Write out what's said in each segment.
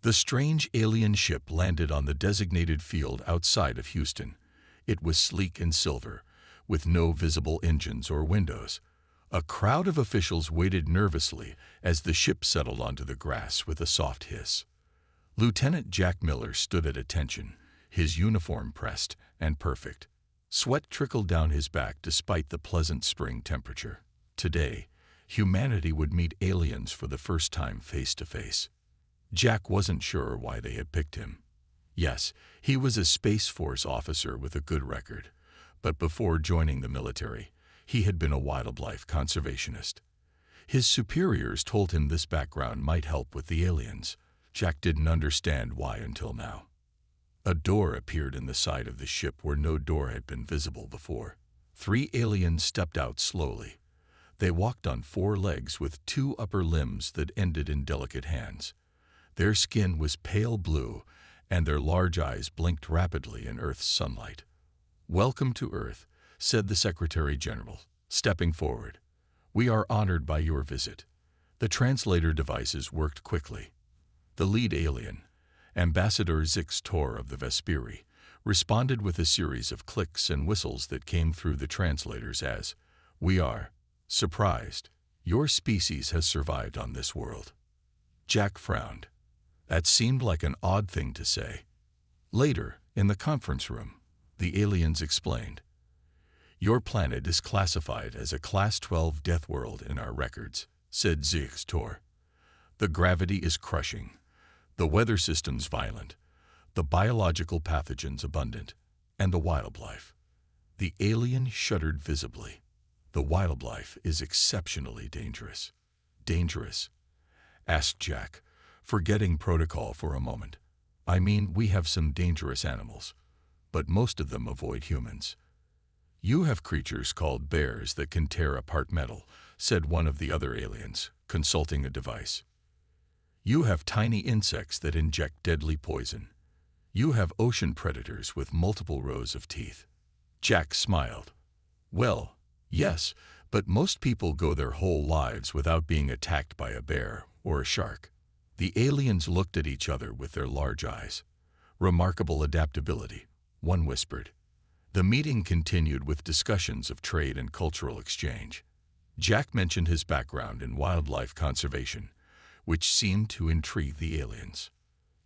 The strange alien ship landed on the designated field outside of Houston. It was sleek and silver, with no visible engines or windows. A crowd of officials waited nervously as the ship settled onto the grass with a soft hiss. Lieutenant Jack Miller stood at attention, his uniform pressed and perfect. Sweat trickled down his back despite the pleasant spring temperature. Today, humanity would meet aliens for the first time face to face. Jack wasn't sure why they had picked him. Yes, he was a Space Force officer with a good record, but before joining the military, he had been a wildlife conservationist. His superiors told him this background might help with the aliens. Jack didn't understand why until now. A door appeared in the side of the ship where no door had been visible before. 3 aliens stepped out slowly. They walked on 4 legs with 2 upper limbs that ended in delicate hands. Their skin was pale blue, and their large eyes blinked rapidly in Earth's sunlight. "Welcome to Earth," said the Secretary General, stepping forward. "We are honored by your visit." The translator devices worked quickly. The lead alien, Ambassador Zix Tor of the Vesperi, responded with a series of clicks and whistles that came through the translators as, "We are surprised. Your species has survived on this world." Jack frowned. That seemed like an odd thing to say. Later, in the conference room, the aliens explained, "Your planet is classified as a Class 12 death world in our records," said Zix Tor. "The gravity is crushing, the weather systems violent, the biological pathogens abundant, and the wildlife." The alien shuddered visibly. "The wildlife is exceptionally dangerous." "Dangerous?" asked Jack, forgetting protocol for a moment. "I mean, we have some dangerous animals, but most of them avoid humans." "You have creatures called bears that can tear apart metal," said one of the other aliens, consulting a device. "You have tiny insects that inject deadly poison. You have ocean predators with multiple rows of teeth." Jack smiled. "Well, yes, but most people go their whole lives without being attacked by a bear or a shark." The aliens looked at each other with their large eyes. "Remarkable adaptability," one whispered. The meeting continued with discussions of trade and cultural exchange. Jack mentioned his background in wildlife conservation, which seemed to intrigue the aliens.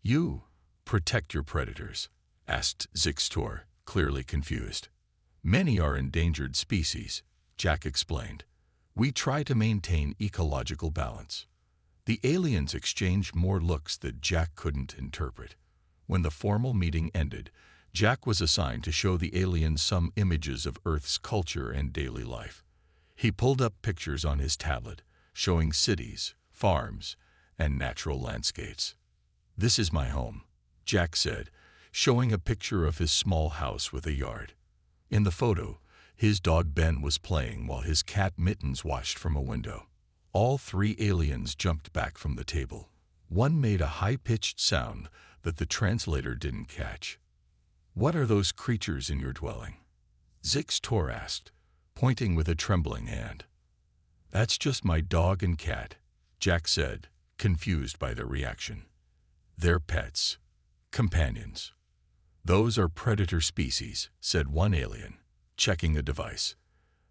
"You protect your predators?" asked Zix Tor, clearly confused. "Many are endangered species," Jack explained. "We try to maintain ecological balance." The aliens exchanged more looks that Jack couldn't interpret. When the formal meeting ended, Jack was assigned to show the aliens some images of Earth's culture and daily life. He pulled up pictures on his tablet, showing cities, farms, and natural landscapes. "This is my home," Jack said, showing a picture of his small house with a yard. In the photo, his dog Ben was playing while his cat Mittens watched from a window. All 3 aliens jumped back from the table. One made a high-pitched sound that the translator didn't catch. "What are those creatures in your dwelling?" Zix Tor asked, pointing with a trembling hand. "That's just my dog and cat," Jack said, confused by their reaction. "They're pets. Companions." "Those are predator species," said one alien, checking a device.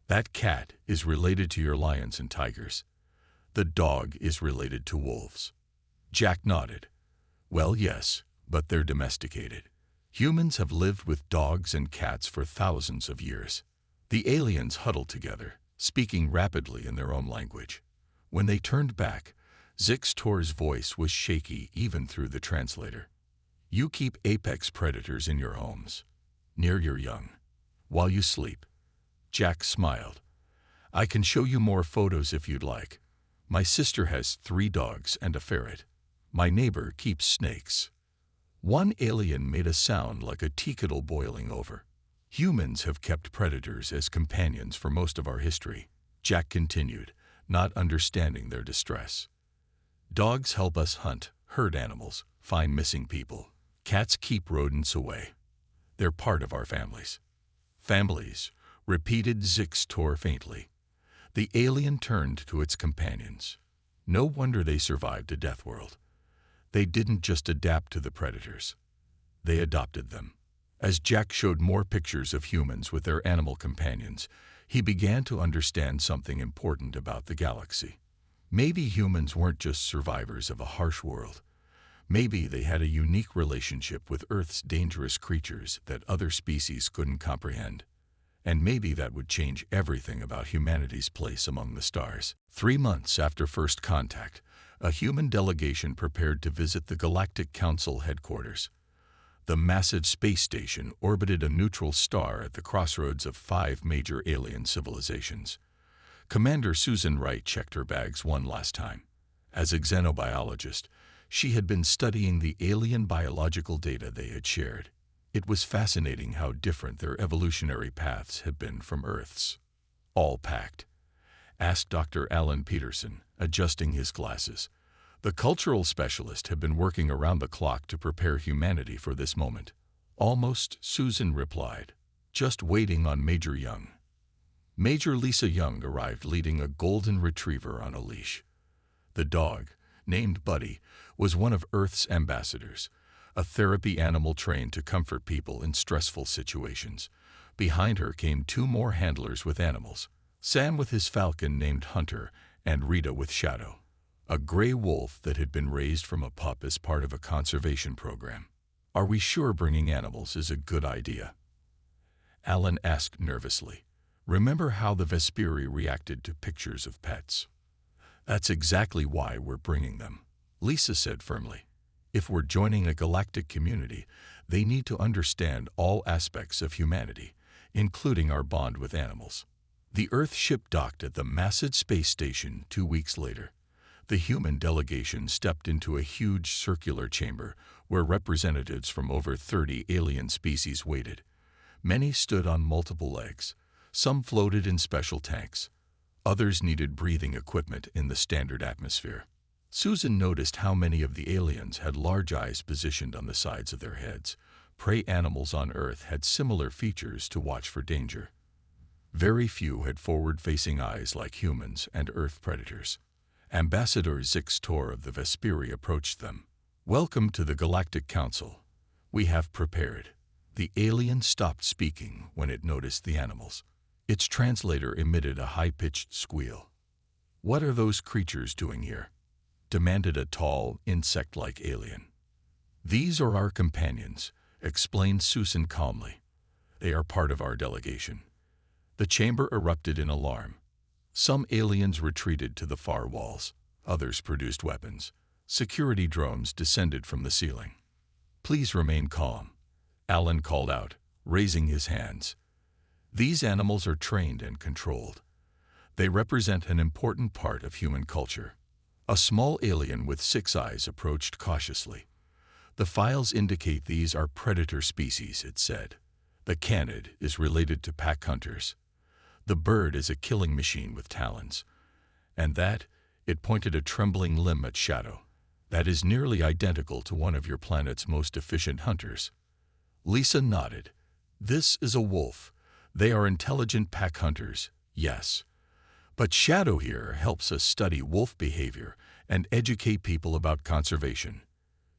"That cat is related to your lions and tigers. The dog is related to wolves." Jack nodded. "Well, yes, but they're domesticated. Humans have lived with dogs and cats for thousands of years." The aliens huddled together, speaking rapidly in their own language. When they turned back, Zix Tor's voice was shaky even through the translator. "You keep apex predators in your homes, near your young, while you sleep." Jack smiled. "I can show you more photos if you'd like. My sister has 3 dogs and a ferret. My neighbor keeps snakes." One alien made a sound like a tea kettle boiling over. "Humans have kept predators as companions for most of our history," Jack continued, not understanding their distress. "Dogs help us hunt, herd animals, find missing people. Cats keep rodents away. They're part of our families." "Families," repeated Zix Tor faintly. The alien turned to its companions. "No wonder they survived a death world. They didn't just adapt to the predators. They adopted them. As Jack showed more pictures of humans with their animal companions, he began to understand something important about the galaxy. Maybe humans weren't just survivors of a harsh world. Maybe they had a unique relationship with Earth's dangerous creatures that other species couldn't comprehend. And maybe that would change everything about humanity's place among the stars. 3 months after first contact, a human delegation prepared to visit the Galactic Council headquarters. The massive space station orbited a neutral star at the crossroads of 5 major alien civilizations. Commander Susan Wright checked her bags one last time. As a xenobiologist, she had been studying the alien biological data they had shared. It was fascinating how different their evolutionary paths had been from Earth's. "All packed?" asked Dr. Alan Peterson, adjusting his glasses. The cultural specialist had been working around the clock to prepare humanity for this moment. "Almost," Susan replied. "Just waiting on Major Young." Major Lisa Young arrived leading a golden retriever on a leash. The dog, named Buddy, was one of Earth's ambassadors, a therapy animal trained to comfort people in stressful situations. Behind her came 2 more handlers with animals, Sam with his falcon named Hunter, and Rita with Shadow, a gray wolf that had been raised from a pup as part of a conservation program. "Are we sure bringing animals is a good idea?" Alan asked nervously. "Remember how the Vesperi reacted to pictures of pets?" "That's exactly why we're bringing them," Lisa said firmly. "If we're joining a galactic community, they need to understand all aspects of humanity, including our bond with animals." The Earth ship docked at the massive space station 2 weeks later. The human delegation stepped into a huge circular chamber where representatives from over 30 alien species waited. Many stood on multiple legs. Some floated in special tanks. Others needed breathing equipment in the standard atmosphere. Susan noticed how many of the aliens had large eyes positioned on the sides of their heads. Prey animals on Earth had similar features to watch for danger. Very few had forward-facing eyes like humans and Earth predators. Ambassador Zix Tor of the Vesperi approached them. "Welcome to the Galactic Council. We have prepared." The alien stopped speaking when it noticed the animals. Its translator emitted a high-pitched squeal. "What are those creatures doing here?" demanded a tall, insect-like alien. "These are our companions," explained Susan calmly. "They are part of our delegation." The chamber erupted in alarm. Some aliens retreated to the far walls. Others produced weapons. Security drones descended from the ceiling. "Please remain calm," Alan called out, raising his hands. "These animals are trained and controlled. They represent an important part of human culture." A small alien with 6 eyes approached cautiously. "The files indicate these are predator species," it said. "The canid is related to pack hunters. The bird is a killing machine with talons. And that," it pointed a trembling limb at Shadow, "that is nearly identical to one of your planet's most efficient hunters." Lisa nodded. "This is a wolf. They are intelligent pack hunters, yes. But Shadow here helps us study wolf behavior and educate people about conservation.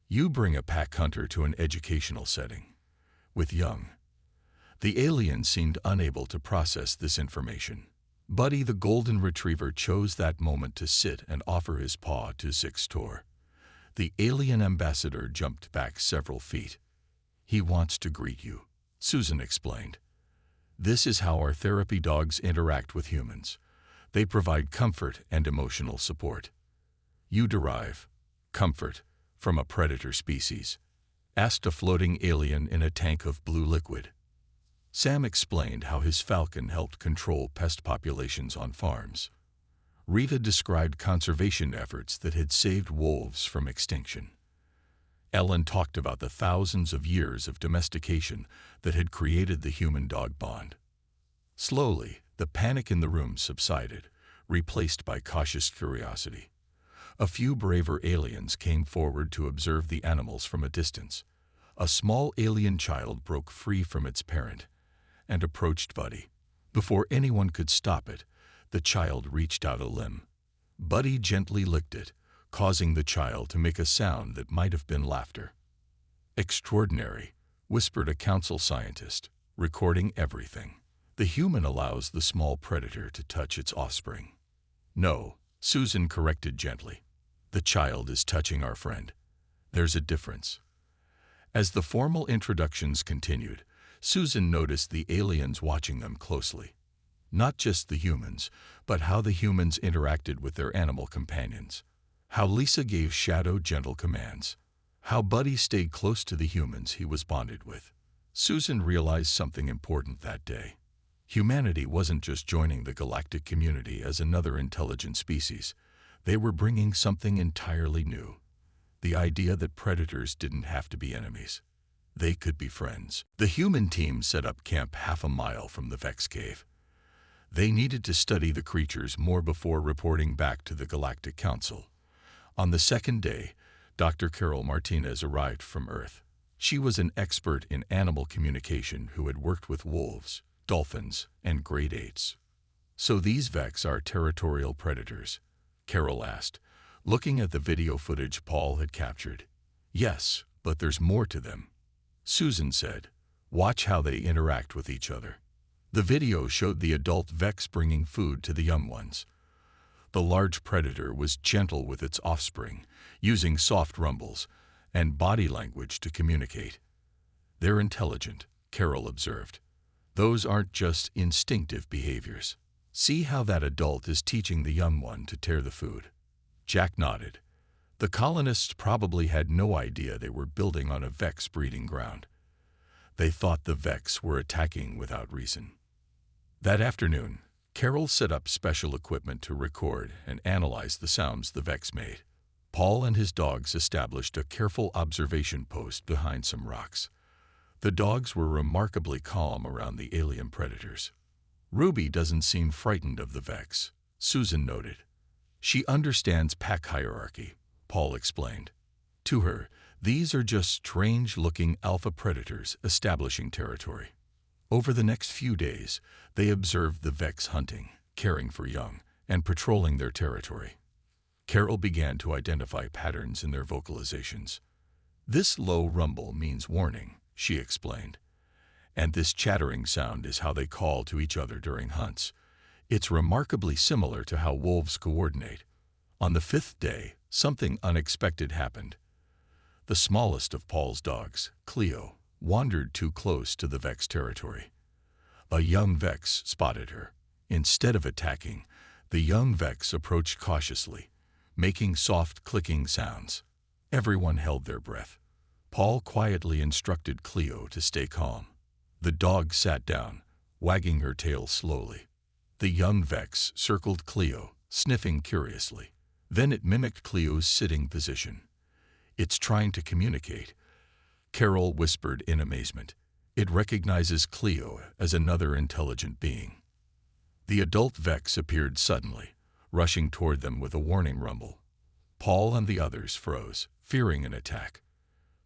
You bring a pack hunter to an educational setting. With Young." The alien seemed unable to process this information. Buddy the golden retriever chose that moment to sit and offer his paw to Zix Tor. The alien ambassador jumped back several feet. "He wants to greet you," Susan explained. "This is how our therapy dogs interact with humans. They provide comfort and emotional support." "You derive comfort from a predator species?" asked a floating alien in a tank of blue liquid. Sam explained how his falcon helped control pest populations on farms. Rita described conservation efforts that had saved wolves from extinction. Ellen talked about the thousands of years of domestication that had created the human-dog bond. Slowly, the panic in the room subsided, replaced by cautious curiosity. A few braver aliens came forward to observe the animals from a distance. A small alien child broke free from its parent and approached Buddy. Before anyone could stop it, the child reached out a limb. Buddy gently licked it, causing the child to make a sound that might have been laughter. "Extraordinary," whispered a council scientist, recording everything. "The human allows the small predator to touch its offspring." "No," Susan corrected gently. "The child is touching our friend. There's a difference." As the formal introductions continued, Susan noticed the aliens watching them closely. Not just the humans, but how the humans interacted with their animal companions. How Lisa gave Shadow gentle commands. How Buddy stayed close to the humans he was bonded with. Susan realized something important that day. Humanity wasn't just joining the galactic community as another intelligent species. They were bringing something entirely new. The idea that predators didn't have to be enemies. They could be friends. The human team set up camp half a mile from the Vex cave. They needed to study the creatures more before reporting back to the Galactic Council. On the second day, Dr. Carol Martinez arrived from Earth. She was an expert in animal communication who had worked with wolves, dolphins, and great apes. "So these Vex are territorial predators?" Carol asked, looking at the video footage Paul had captured. "Yes, but there's more to them," Susan said. "Watch how they interact with each other." The video showed the adult Vex bringing food to the young ones. The large predator was gentle with its offspring, using soft rumbles and body language to communicate. "They're intelligent," Carol observed. "Those aren't just instinctive behaviors. See how that adult is teaching the young one to tear the food." Jack nodded. The colonists probably had no idea they were building on a Vex breeding ground. They thought the Vex were attacking without reason. That afternoon, Carol set up special equipment to record and analyze the sounds the Vex made. Paul and his dogs established a careful observation post behind some rocks. The dogs were remarkably calm around the alien predators. "Ruby doesn't seem frightened of the Vex," Susan noted. "She understands pack hierarchy," Paul explained. To her, these are just strange-looking alpha predators establishing territory. Over the next few days, they observed the Vex hunting, caring for young, and patrolling their territory. Carol began to identify patterns in their vocalizations. "This low rumble means warning," she explained. "And this chattering sound is how they call to each other during hunts. It's remarkably similar to how wolves coordinate." On the fifth day, something unexpected happened. The smallest of Paul's dogs, Cleo, wandered too close to the Vex territory. A young Vex spotted her. Instead of attacking, the young Vex approached cautiously, making soft clicking sounds. Everyone held their breath. Paul quietly instructed Cleo to stay calm. The dog sat down, wagging her tail slowly. The young Vex circled Cleo, sniffing curiously. Then it mimicked Cleo's sitting position. "It's trying to communicate," Carol whispered in amazement. "It recognizes Cleo as another intelligent being." The adult Vex appeared suddenly, rushing toward them with a warning rumble. Paul and the others froze, fearing an attack.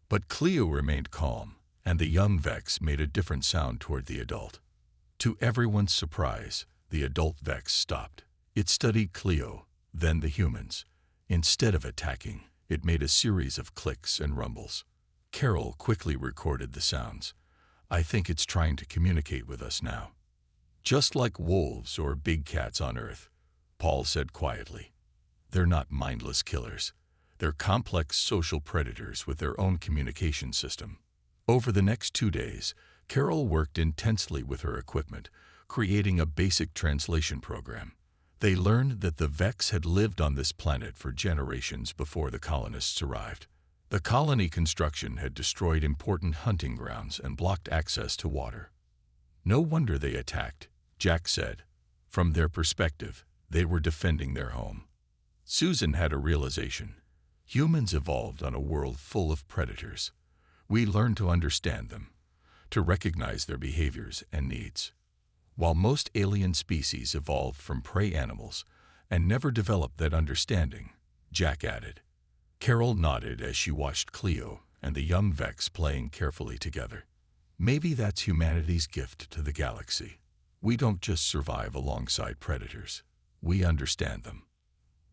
But Cleo remained calm, and the young Vex made a different sound toward the adult. To everyone's surprise, the adult Vex stopped. It studied Cleo, then the humans. Instead of attacking, it made a series of clicks and rumbles. Carol quickly recorded the sounds. "I think it's trying to communicate with us now." "Just like wolves or big cats on Earth," Paul said quietly. "They're not mindless killers. They're complex social predators with their own communication system." Over the next 2 days, Carol worked intensely with her equipment, creating a basic translation program. They learned that the Vex had lived on this planet for generations before the colonists arrived. The colony construction had destroyed important hunting grounds and blocked access to water. "No wonder they attacked," Jack said. "From their perspective, they were defending their home." Susan had a realization. Humans evolved on a world full of predators. We learned to understand them, to recognize their behaviors and needs. While most alien species evolved from prey animals and never developed that understanding, Jack added. Carol nodded as she watched Cleo and the young Vex playing carefully together. "Maybe that's humanity's gift to the galaxy. We don't just survive alongside predators. We understand them."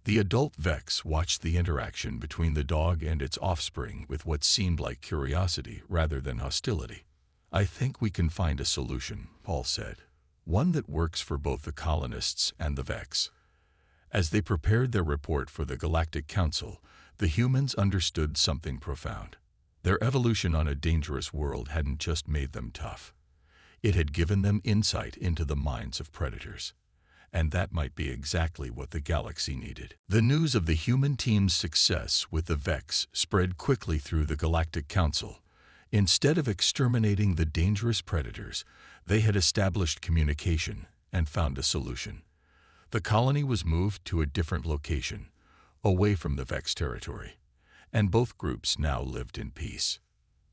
The adult Vex watched the interaction between the dog and its offspring with what seemed like curiosity rather than hostility. "I think we can find a solution," Paul said. "One that works for both the colonists and the Vex." As they prepared their report for the Galactic Council, the humans understood something profound. Their evolution on a dangerous world hadn't just made them tough. It had given them insight into the minds of predators. And that might be exactly what the galaxy needed. The news of the human team's success with the Vex spread quickly through the Galactic Council. Instead of exterminating the dangerous predators, they had established communication and found a solution. The colony was moved to a different location, away from the Vex territory, and both groups now lived in peace.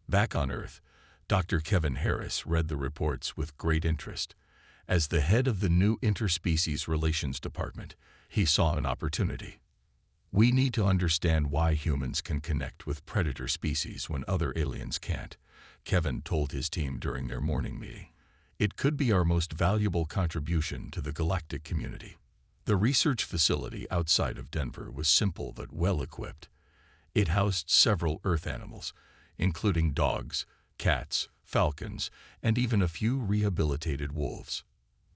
Back on Earth, Dr. Kevin Harris read the reports with great interest. As the head of the new Interspecies Relations Department, he saw an opportunity. "We need to understand why humans can connect with predator species when other aliens can't," Kevin told his team during their morning meeting. "It could be our most valuable contribution to the galactic community." The research facility outside of Denver was simple but well-equipped. It housed several Earth animals, including dogs, cats, falcons, and even a few rehabilitated wolves.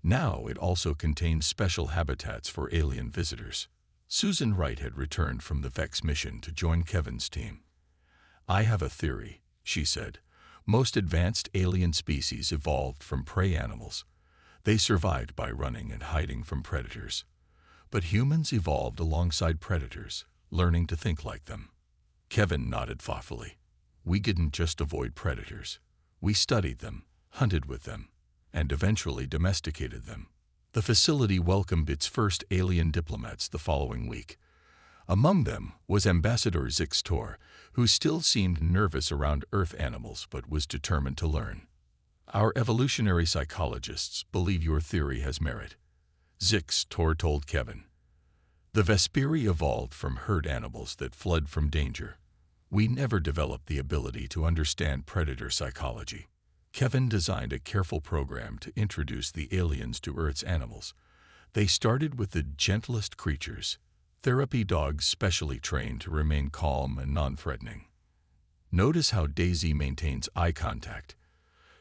Now it also contained special habitats for alien visitors. Susan Wright had returned from the Vex mission to join Kevin's team. "I have a theory," she said. "Most advanced alien species evolved from prey animals. They survived by running and hiding from predators. But humans evolved alongside predators, learning to think like them." Kevin nodded thoughtfully. "We didn't just avoid predators. We studied them, hunted with them, and eventually domesticated them." The facility welcomed its first alien diplomats the following week. Among them was Ambassador Zix Tor, who still seemed nervous around Earth animals but was determined to learn. "Our evolutionary psychologists believe your theory has merit," Zix Tor told Kevin. "The Vesperi evolved from herd animals that fled from danger. We never developed the ability to understand predator psychology." Kevin designed a careful program to introduce the aliens to Earth's animals. They started with the gentlest creatures, therapy dogs specially trained to remain calm and non-threatening. "Notice how Daisy maintains eye contact,"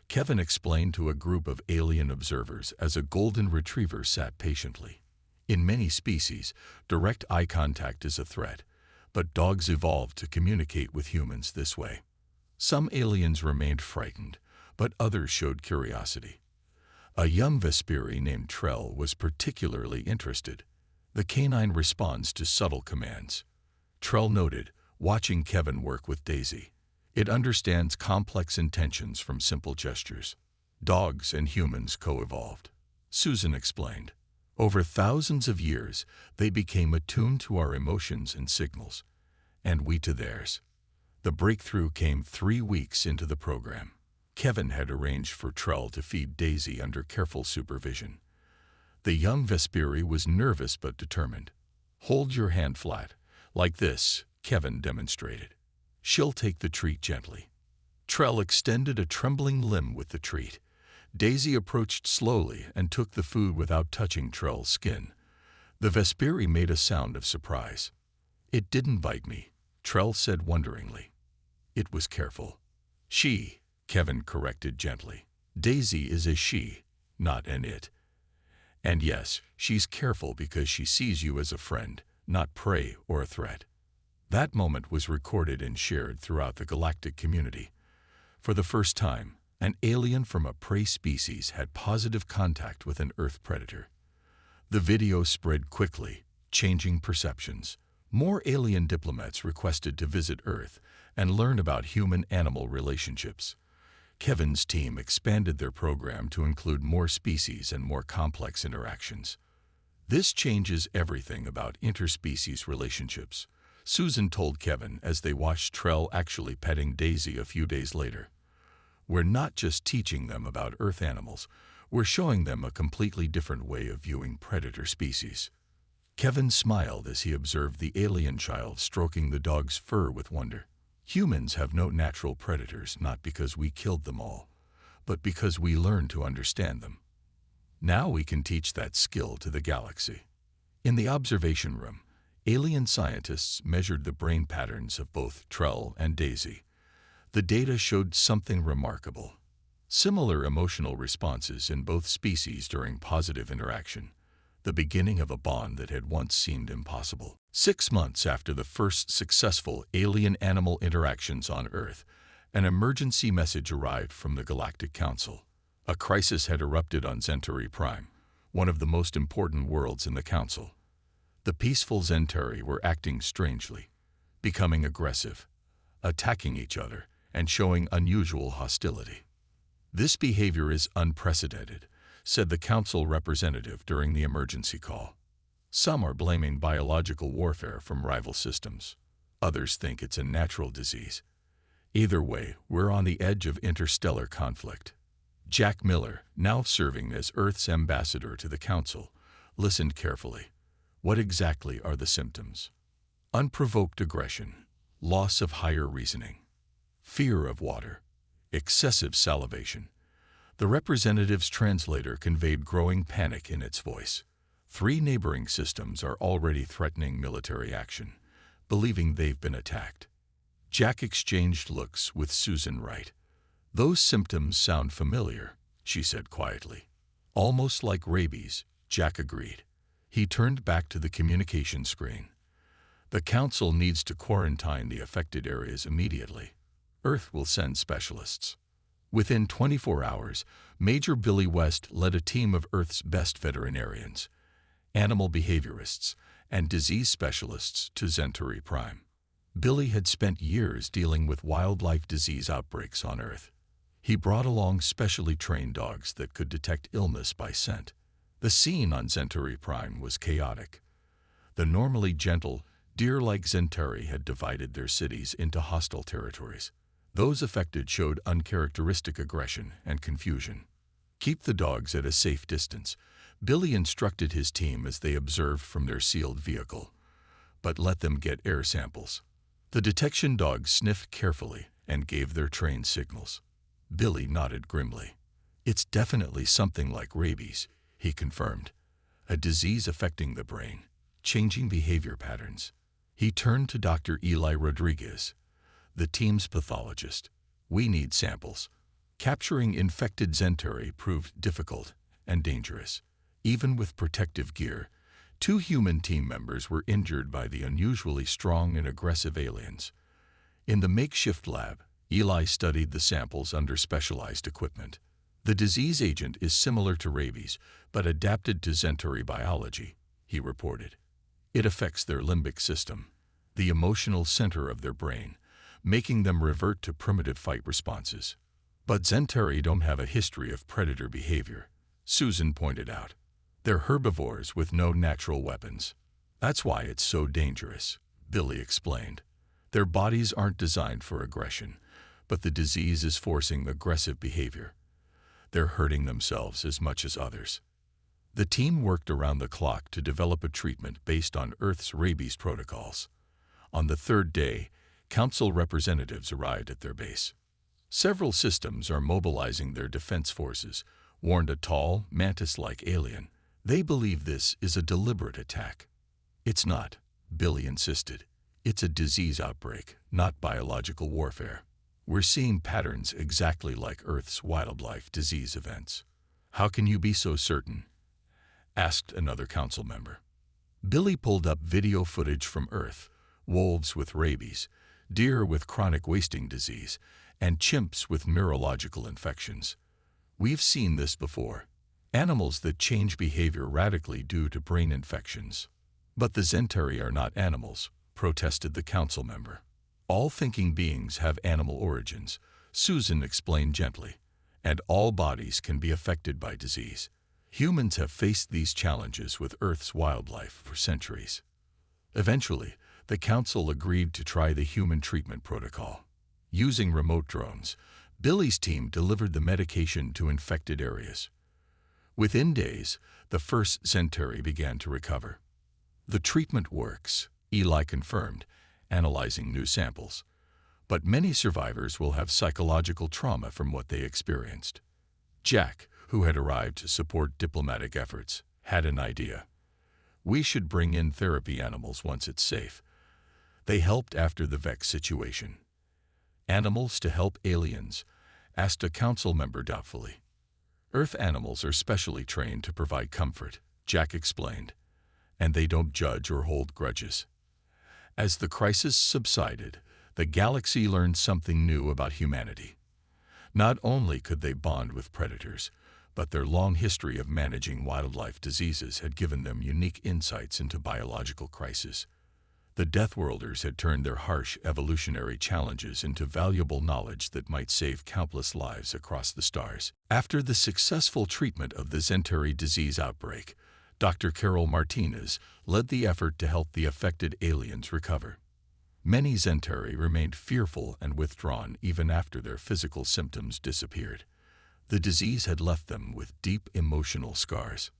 Kevin explained to a group of alien observers as a golden retriever sat patiently. "In many species, direct eye contact is a threat, but dogs evolved to communicate with humans this way." Some aliens remained frightened, but others showed curiosity. A young Vesperi named Trell was particularly interested. The canine responds to subtle commands. Trell noted, watching Kevin work with Daisy. It understands complex intentions from simple gestures. "Dogs and humans co-evolved," Susan explained. "Over thousands of years, they became attuned to our emotions and signals, and we to theirs." The breakthrough came 3 weeks into the program. Kevin had arranged for Trell to feed Daisy under careful supervision. The young Vesperi was nervous but determined. "Hold your hand flat, like this," Kevin demonstrated. "She'll take the treat gently." Trell extended a trembling limb with the treat. Daisy approached slowly and took the food without touching Trell's skin. The Vesperi made a sound of surprise. "It didn't bite me," Trell said wonderingly. "It was careful." "She," Kevin corrected gently. "Daisy is a she, not an it. And yes, she's careful because she sees you as a friend, not prey or a threat." That moment was recorded and shared throughout the galactic community. For the first time, an alien from a prey species had positive contact with an Earth predator. The video spread quickly, changing perceptions. More alien diplomats requested to visit Earth and learn about human-animal relationships. Kevin's team expanded their program to include more species and more complex interactions. "This changes everything about interspecies relationships," Susan told Kevin as they watched Trell actually petting Daisy a few days later. "We're not just teaching them about Earth animals, we're showing them a completely different way of viewing predator species." Kevin smiled as he observed the alien child stroking the dog's fur with wonder. "Humans have no natural predators, not because we killed them all, but because we learned to understand them. Now we can teach that skill to the galaxy." In the observation room, Alien scientists measured the brain patterns of both Trell and Daisy. The data showed something remarkable. Similar emotional responses in both species during positive interaction, the beginning of a bond that had once seemed impossible. 6 months after the first successful alien-animal interactions on Earth, an emergency message arrived from the Galactic Council. A crisis had erupted on Centauri Prime, one of the most important worlds in the Council. The peaceful Centauri were acting strangely, becoming aggressive, attacking each other, and showing unusual hostility. "This behavior is unprecedented," said the Council representative during the emergency call. "Some are blaming biological warfare from rival systems. Others think it's a natural disease. Either way, we're on the edge of interstellar conflict." Jack Miller, now serving as Earth's ambassador to the Council, listened carefully. What exactly are the symptoms? Unprovoked aggression, loss of higher reasoning, fear of water, excessive salivation. The representative's translator conveyed growing panic in its voice. 3 neighboring systems are already threatening military action, believing they've been attacked. Jack exchanged looks with Susan Wright. "Those symptoms sound familiar," she said quietly. "Almost like rabies," Jack agreed. He turned back to the communication screen. "The Council needs to quarantine the affected areas immediately. Earth will send specialists." Within 24 hours, Major Billy West led a team of Earth's best veterinarians, animal behaviorists, and disease specialists to Centauri Prime. Billy had spent years dealing with wildlife disease outbreaks on Earth. He brought along specially trained dogs that could detect illness by scent. The scene on Centauri Prime was chaotic. The normally gentle, deer-like Centauri had divided their cities into hostile territories. Those affected showed uncharacteristic aggression and confusion. "Keep the dogs at a safe distance," Billy instructed his team as they observed from their sealed vehicle. "But let them get air samples." The detection dogs sniffed carefully and gave their trained signals. Billy nodded grimly. "It's definitely something like rabies," he confirmed. "A disease affecting the brain, changing behavior patterns." He turned to Dr. Eli Rodriguez, the team's pathologist. "We need samples." Capturing infected Centauri proved difficult and dangerous. Even with protective gear, 2 human team members were injured by the unusually strong and aggressive aliens. In the makeshift lab, Eli studied the samples under specialized equipment. "The disease agent is similar to rabies, but adapted to Centauri biology," he reported. "It affects their limbic system, the emotional center of their brain, making them revert to primitive fight responses. But Centauri don't have a history of predator behavior," Susan pointed out. "They're herbivores with no natural weapons. That's why it's so dangerous," Billy explained. "Their bodies aren't designed for aggression, but the disease is forcing aggressive behavior. They're hurting themselves as much as others." The team worked around the clock to develop a treatment based on Earth's rabies protocols. On the 3rd day, Council representatives arrived at their base. "Several systems are mobilizing their defense forces," warned a tall, mantis-like alien. "They believe this is a deliberate attack." "It's not," Billy insisted. "It's a disease outbreak, not biological warfare. We're seeing patterns exactly like Earth's wildlife disease events." "How can you be so certain?" asked another council member. Billy pulled up video footage from Earth: wolves with rabies, deer with chronic wasting disease, and chimps with neurological infections. "We've seen this before. Animals that change behavior radically due to brain infections." "But the Centauri are not animals," protested the council member. "All thinking beings have animal origins," Susan explained gently, "and all bodies can be affected by disease. Humans have faced these challenges with Earth's wildlife for centuries." Eventually, the council agreed to try the human treatment protocol. Using remote drones, Billy's team delivered the medication to infected areas. Within days, the first Centauri began to recover. "The treatment works," Eli confirmed, analyzing new samples. "But many survivors will have psychological trauma from what they experienced." Jack, who had arrived to support diplomatic efforts, had an idea. We should bring in therapy animals once it's safe. They helped after the Vex situation. Animals to help aliens? Asked a council member doubtfully. Earth animals are specially trained to provide comfort, Jack explained, and they don't judge or hold grudges. As the crisis subsided, the galaxy learned something new about humanity. Not only could they bond with predators, but their long history of managing wildlife diseases had given them unique insights into biological crises. The Deathworlders had turned their harsh evolutionary challenges into valuable knowledge that might save countless lives across the stars. After the successful treatment of the Zentari disease outbreak, Dr. Carol Martinez led the effort to help the affected aliens recover. Many Zentari remained fearful and withdrawn even after their physical symptoms disappeared. The disease had left them with deep emotional scars.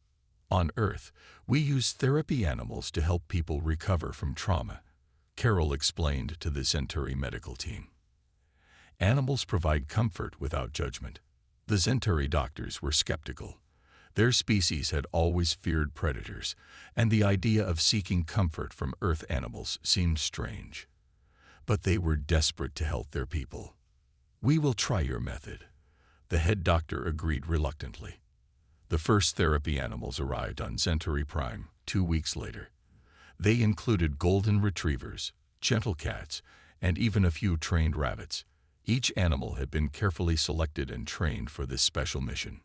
On Earth, we use therapy animals to help people recover from trauma, Carol explained to the Zentari medical team. Animals provide comfort without judgment. The Zentari doctors were skeptical. Their species had always feared predators, and the idea of seeking comfort from Earth animals seemed strange. But they were desperate to help their people. "We will try your method," the head doctor agreed reluctantly. The first therapy animals arrived on Zentari Prime 2 weeks later. They included golden retrievers, gentle cats, and even a few trained rabbits. Each animal had been carefully selected and trained for this special mission.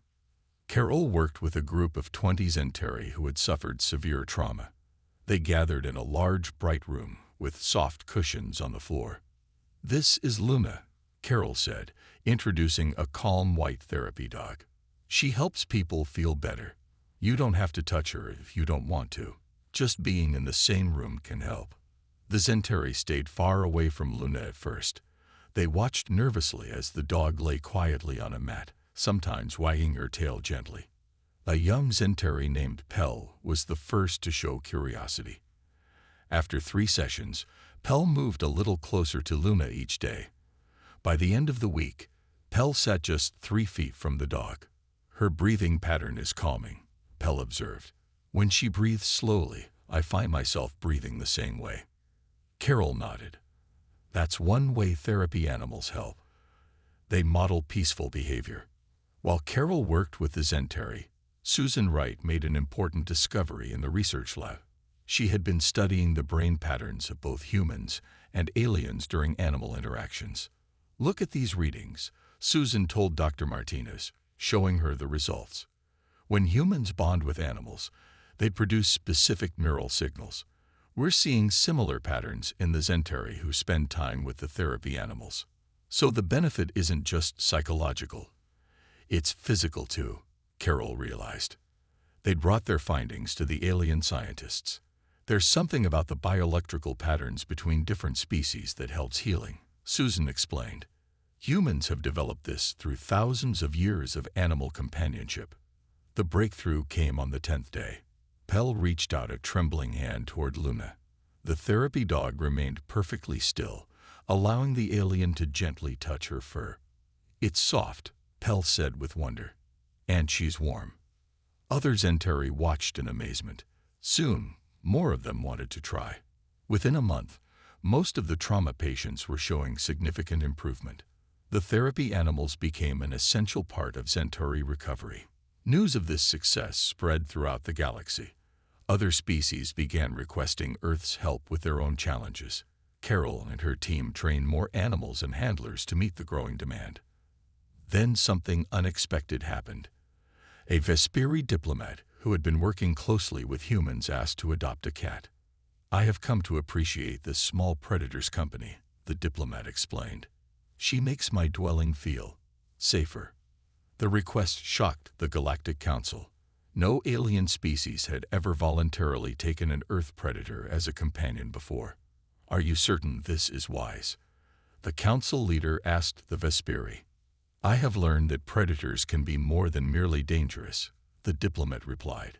Carol worked with a group of 20 Zentari who had suffered severe trauma. They gathered in a large, bright room with soft cushions on the floor. "This is Luna," Carol said, introducing a calm white therapy dog. "She helps people feel better. You don't have to touch her if you don't want to. Just being in the same room can help." The Zentari stayed far away from Luna at first. They watched nervously as the dog lay quietly on a mat, sometimes wagging her tail gently. A young Zentari named Pell was the first to show curiosity. After 3 sessions, Pell moved a little closer to Luna each day. By the end of the week, Pell sat just 3 feet from the dog. "Her breathing pattern is calming," Pell observed. "When she breathes slowly, I find myself breathing the same way." Carol nodded. "That's one way therapy animals help. They model peaceful behavior." While Carol worked with the Zentari, Susan Wright made an important discovery in the research lab. She had been studying the brain patterns of both humans and aliens during animal interactions. "Look at these readings," Susan told Dr. Martinez, showing her the results. When humans bond with animals, they produce specific neural signals. We're seeing similar patterns in the Zentari who spend time with the therapy animals. So the benefit isn't just psychological. It's physical too, Carol realized. They'd brought their findings to the alien scientists. "There's something about the bioelectrical patterns between different species that helps healing," Susan explained. "Humans have developed this through thousands of years of animal companionship." The breakthrough came on the 10th day. Pell reached out a trembling hand toward Luna. The therapy dog remained perfectly still, allowing the alien to gently touch her fur. "It's soft," Pell said with wonder. "And she's warm." Other Zentari watched in amazement. Soon, more of them wanted to try. Within a month, most of the trauma patients were showing significant improvement. The therapy animals became an essential part of Zentari recovery. News of this success spread throughout the galaxy. Other species began requesting Earth's help with their own challenges. Carol and her team trained more animals and handlers to meet the growing demand. Then something unexpected happened. A Vesperi diplomat who had been working closely with humans asked to adopt a cat. "I have come to appreciate this small predator's company," the diplomat explained. "She makes my dwelling feel safer." The request shocked the Galactic Council. No alien species had ever voluntarily taken an Earth predator as a companion before. "Are you certain this is wise?" the council leader asked the Vesperi. "I have learned that predators can be more than merely dangerous," the diplomat replied.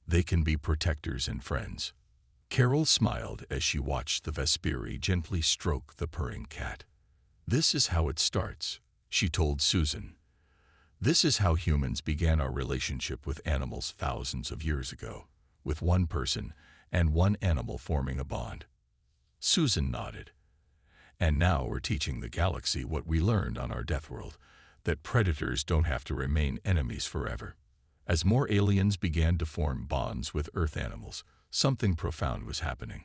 "They can be protectors and friends." Carol smiled as she watched the Vesperi gently stroke the purring cat. "This is how it starts," she told Susan. "This is how humans began our relationship with animals thousands of years ago. with one person and one animal forming a bond. Susan nodded. And now we're teaching the galaxy what we learned on our death world, that predators don't have to remain enemies forever. As more aliens began to form bonds with Earth animals, something profound was happening.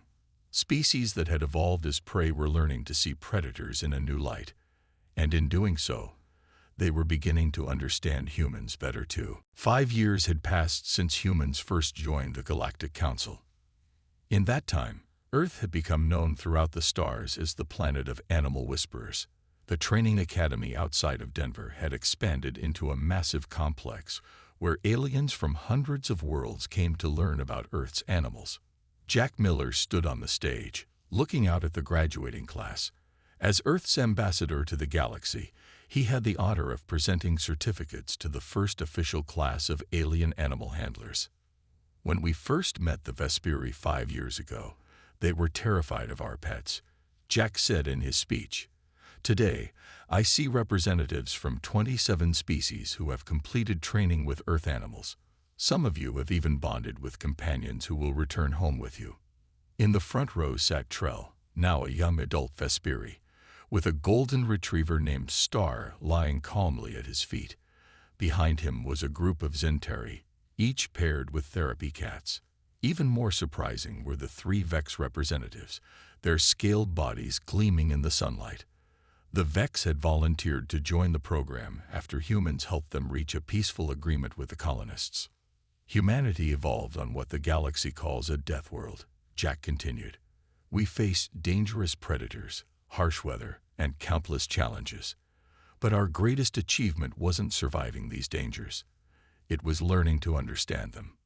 Species that had evolved as prey were learning to see predators in a new light, and in doing so, they were beginning to understand humans better too. 5 years had passed since humans first joined the Galactic Council. In that time, Earth had become known throughout the stars as the planet of animal whisperers. The training academy outside of Denver had expanded into a massive complex where aliens from hundreds of worlds came to learn about Earth's animals. Jack Miller stood on the stage, looking out at the graduating class. As Earth's ambassador to the galaxy, he had the honor of presenting certificates to the first official class of alien animal handlers. When we first met the Vesperi 5 years ago, they were terrified of our pets, Jack said in his speech. Today, I see representatives from 27 species who have completed training with Earth animals. Some of you have even bonded with companions who will return home with you. In the front row sat Trell, now a young adult Vesperi, with a golden retriever named Star lying calmly at his feet. Behind him was a group of Zentari, each paired with therapy cats. Even more surprising were the 3 Vex representatives, their scaled bodies gleaming in the sunlight. The Vex had volunteered to join the program after humans helped them reach a peaceful agreement with the colonists. Humanity evolved on what the galaxy calls a death world, Jack continued. We faced dangerous predators, harsh weather, and countless challenges. But our greatest achievement wasn't surviving these dangers. It was learning to understand them.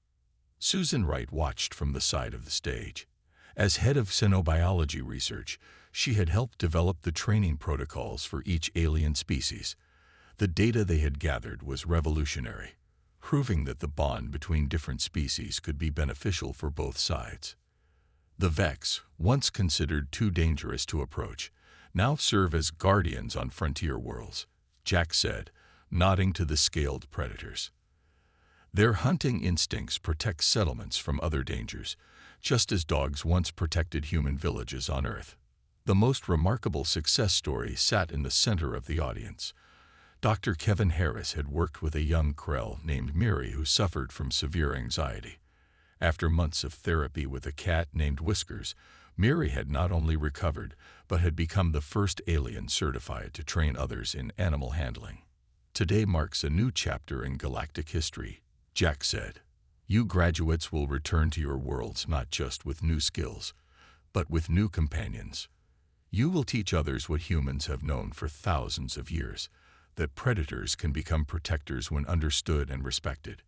Susan Wright watched from the side of the stage. As head of xenobiology research, she had helped develop the training protocols for each alien species. The data they had gathered was revolutionary, proving that the bond between different species could be beneficial for both sides. The Vex, once considered too dangerous to approach, now serve as guardians on frontier worlds, Jack said, nodding to the scaled predators. Their hunting instincts protect settlements from other dangers, just as dogs once protected human villages on Earth. The most remarkable success story sat in the center of the audience. Dr. Kevin Harris had worked with a young Krell named Miri who suffered from severe anxiety. After months of therapy with a cat named Whiskers, Miri had not only recovered, but had become the first alien certified to train others in animal handling. Today marks a new chapter in galactic history, Jack said. You graduates will return to your worlds not just with new skills, but with new companions. You will teach others what humans have known for thousands of years, that predators can become protectors when understood and respected.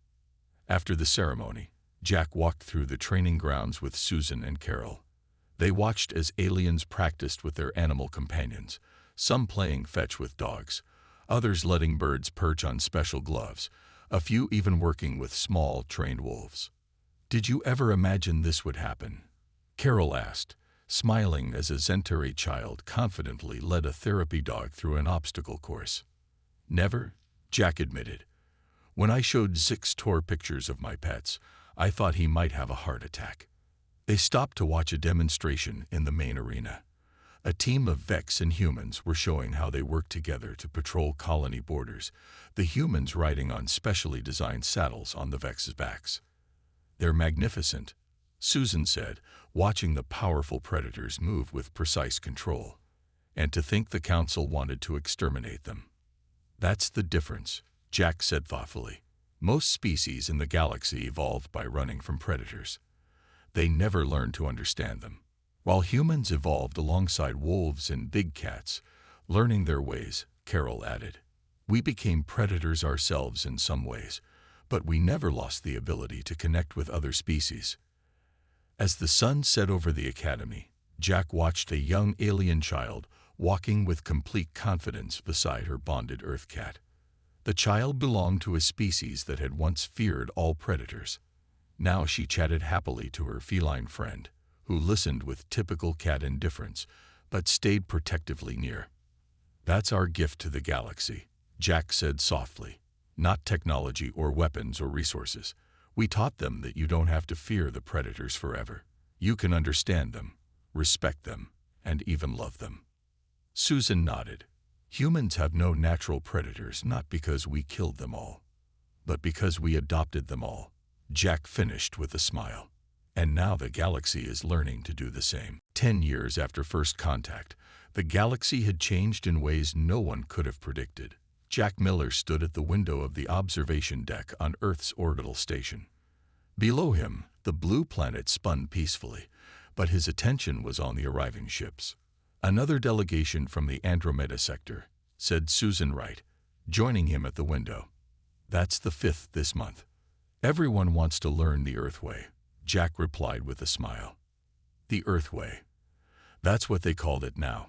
After the ceremony, Jack walked through the training grounds with Susan and Carol. They watched as aliens practiced with their animal companions, some playing fetch with dogs, others letting birds perch on special gloves, a few even working with small, trained wolves. Did you ever imagine this would happen? Carol asked, smiling as a Zentari child confidently led a therapy dog through an obstacle course. Never, Jack admitted. When I showed Zix Tor pictures of my pets, I thought he might have a heart attack. They stopped to watch a demonstration in the main arena. A team of Vex and humans were showing how they work together to patrol colony borders, the humans riding on specially designed saddles on the Vex's backs. They're magnificent, Susan said, watching the powerful predators move with precise control. And to think the council wanted to exterminate them. That's the difference, Jack said thoughtfully. Most species in the galaxy evolved by running from predators. They never learned to understand them. While humans evolved alongside wolves and big cats, learning their ways, Carol added. We became predators ourselves in some ways, but we never lost the ability to connect with other species. As the sun set over the academy, Jack watched a young alien child walking with complete confidence beside her bonded Earth cat. The child belonged to a species that had once feared all predators. Now she chatted happily to her feline friend, who listened with typical cat indifference, but stayed protectively near. That's our gift to the galaxy, Jack said softly. Not technology or weapons or resources. We taught them that you don't have to fear the predators forever. You can understand them, respect them, and even love them. Susan nodded. Humans have no natural predators, not because we killed them all, but because we adopted them all. Jack finished with a smile. And now the galaxy is learning to do the same. 10 years after first contact, the galaxy had changed in ways no one could have predicted. Jack Miller stood at the window of the observation deck on Earth's orbital station. Below him, the blue planet spun peacefully, but his attention was on the arriving ships. Another delegation from the Andromeda sector, said Susan Wright, joining him at the window. That's the 5th this month. Everyone wants to learn the Earthway, Jack replied with a smile. The Earthway. That's what they called it now.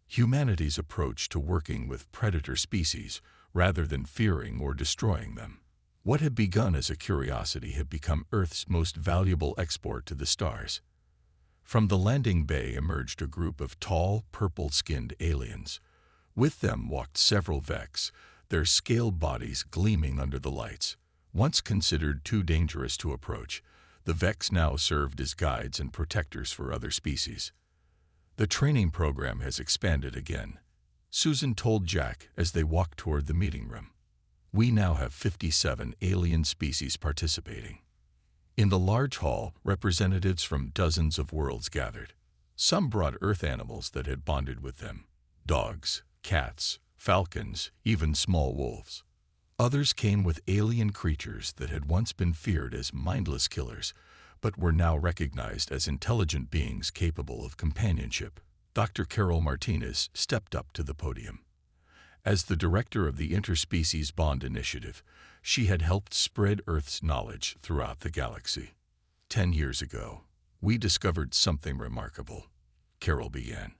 Humanity's approach to working with predator species rather than fearing or destroying them. What had begun as a curiosity had become Earth's most valuable export to the stars. From the landing bay emerged a group of tall, purple-skinned aliens. With them walked several Vex, their scaled bodies gleaming under the lights. Once considered too dangerous to approach, the Vex now served as guides and protectors for other species. The training program has expanded again, Susan told Jack as they walked toward the meeting room. We now have 57 alien species participating. In the large hall, representatives from dozens of worlds gathered. Some brought Earth animals that had bonded with them: dogs, cats, falcons, even small wolves. Others came with alien creatures that had once been feared as mindless killers, but were now recognized as intelligent beings capable of companionship. Dr. Carol Martinez stepped up to the podium. As the director of the Interspecies Bond Initiative, she had helped spread Earth's knowledge throughout the galaxy. 10 years ago, we discovered something remarkable, Carol began.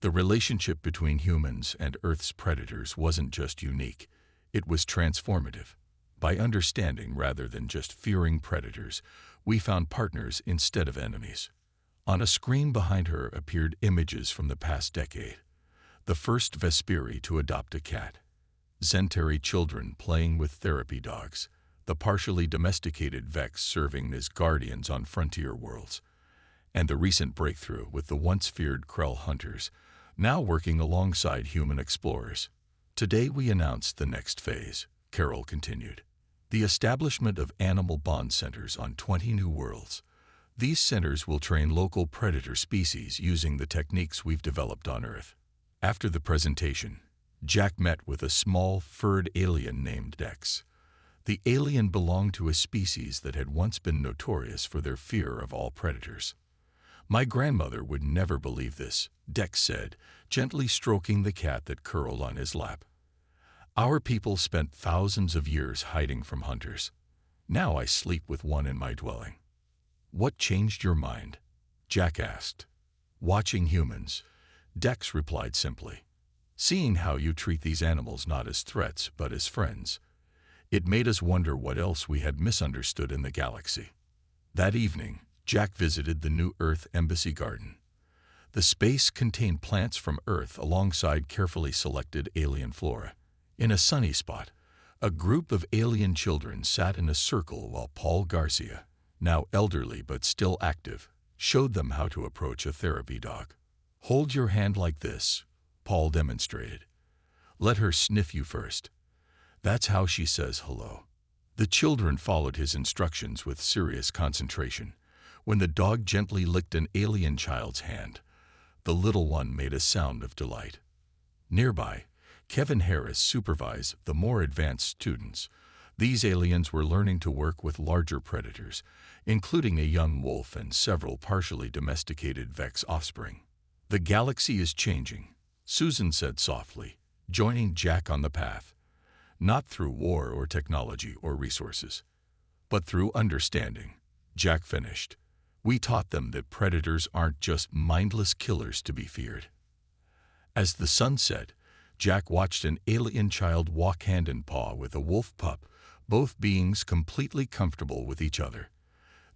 The relationship between humans and Earth's predators wasn't just unique, it was transformative. By understanding rather than just fearing predators, we found partners instead of enemies. On a screen behind her appeared images from the past decade. The first Vesperi to adopt a cat, Zentari children playing with therapy dogs, the partially domesticated Vex serving as guardians on frontier worlds, and the recent breakthrough with the once feared Krell hunters, now working alongside human explorers. Today we announced the next phase, Carol continued. The establishment of animal bond centers on 20 new worlds. These centers will train local predator species using the techniques we've developed on Earth. After the presentation, Jack met with a small, furred alien named Dex. The alien belonged to a species that had once been notorious for their fear of all predators. My grandmother would never believe this, Dex said, gently stroking the cat that curled on his lap. Our people spent thousands of years hiding from hunters. Now I sleep with one in my dwelling. What changed your mind? Jack asked. Watching humans, Dex replied simply. Seeing how you treat these animals not as threats but as friends. It made us wonder what else we had misunderstood in the galaxy. That evening, Jack visited the New Earth Embassy Garden. The space contained plants from Earth alongside carefully selected alien flora. In a sunny spot, a group of alien children sat in a circle while Paul Garcia, now elderly but still active, showed them how to approach a therapy dog. Hold your hand like this, Paul demonstrated. Let her sniff you first. That's how she says hello. The children followed his instructions with serious concentration. When the dog gently licked an alien child's hand, the little one made a sound of delight. Nearby, Kevin Harris supervised the more advanced students. These aliens were learning to work with larger predators, including a young wolf and several partially domesticated Vex offspring. The galaxy is changing, Susan said softly, joining Jack on the path. Not through war or technology or resources, but through understanding, Jack finished. We taught them that predators aren't just mindless killers to be feared. As the sun set, Jack watched an alien child walk hand in paw with a wolf pup, both beings completely comfortable with each other.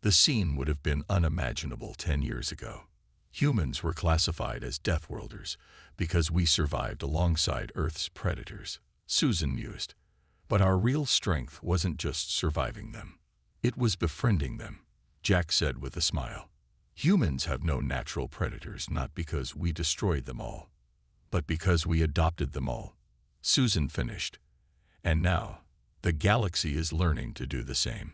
The scene would have been unimaginable 10 years ago. Humans were classified as Deathworlders because we survived alongside Earth's predators, Susan mused. But our real strength wasn't just surviving them. It was befriending them, Jack said with a smile. Humans have no natural predators, not because we destroyed them all, but because we adopted them all, Susan finished. And now, the galaxy is learning to do the same.